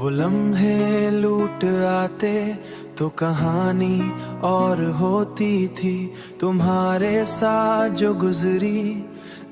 वो लम्हे लूट आते तो कहानी और होती थी। तुम्हारे साथ जो गुजरी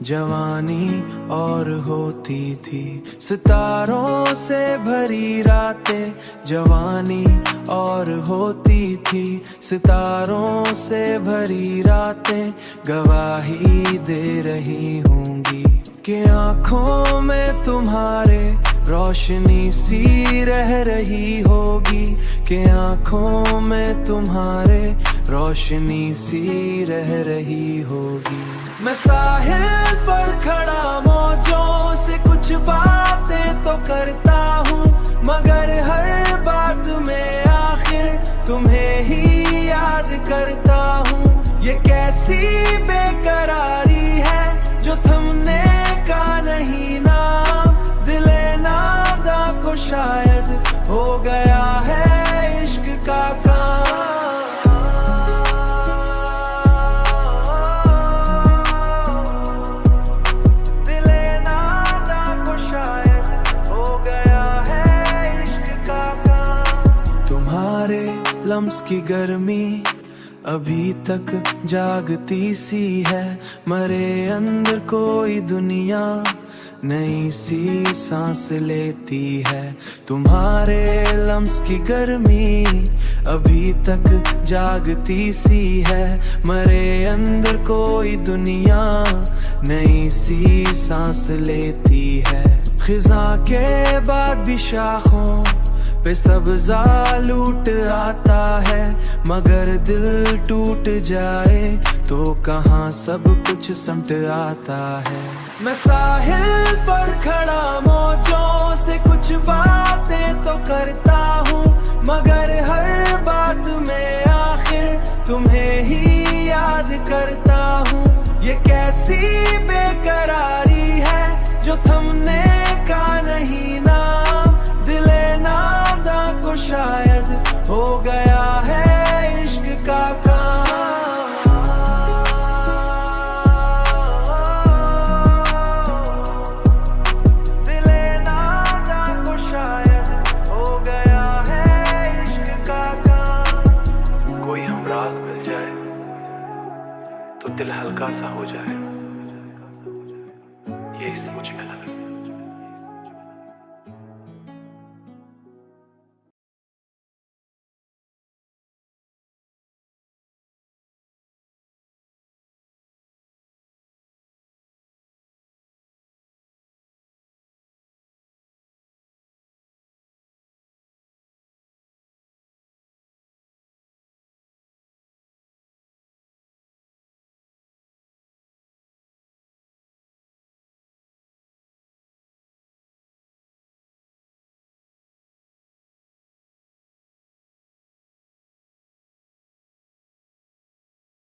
जवानी और होती थी। सितारों से भरी रातें जवानी और होती थी। सितारों से भरी रातें गवाही दे रही होंगी कि आँखों में तुम्हारे रोशनी सी रह रही होगी। कि आँखों में तुम्हारे रोशनी सी रह रही होगी। मैं साहिल पर खड़ा मौजों से कुछ बातें तो करता हूँ, मगर हर बात में आखिर तुम्हें ही याद करता हूँ। ये कैसी बेकरारी है जो थमने का नहीं नाम। दिले नादा को शायद हो गया है इश्क का काम। दिले नादा को शायद हो गया है इश्क का काम। तुम्हारे लम्स की गर्मी अभी तक जागती सी है। मरे अंदर कोई दुनिया नई सी सांस लेती है। तुम्हारे लम्स की गर्मी अभी तक जागती सी है। मरे अंदर कोई दुनिया नई सी सांस लेती है। खिज़ा के बाद भी शाखों पे सब्ज़ा लूट आता है, मगर दिल टूट जाए तो कहाँ सब कुछ समट आता है। मैं साहिल पर खड़ा मौजों से कुछ बातें तो करता हूँ, मगर हर बात में आखिर तुम्हें ही याद करता हूँ। ये कैसी बेकरारी है जो थमने का नहीं नाम। दिले नादा को शायद हो गया है इश्क का काम। दिले नादा को शायद हो गया है इश्क का काम। कोई हमराज मिल जाए तो दिल हल्का सा हो जाए, ये इस मुझ में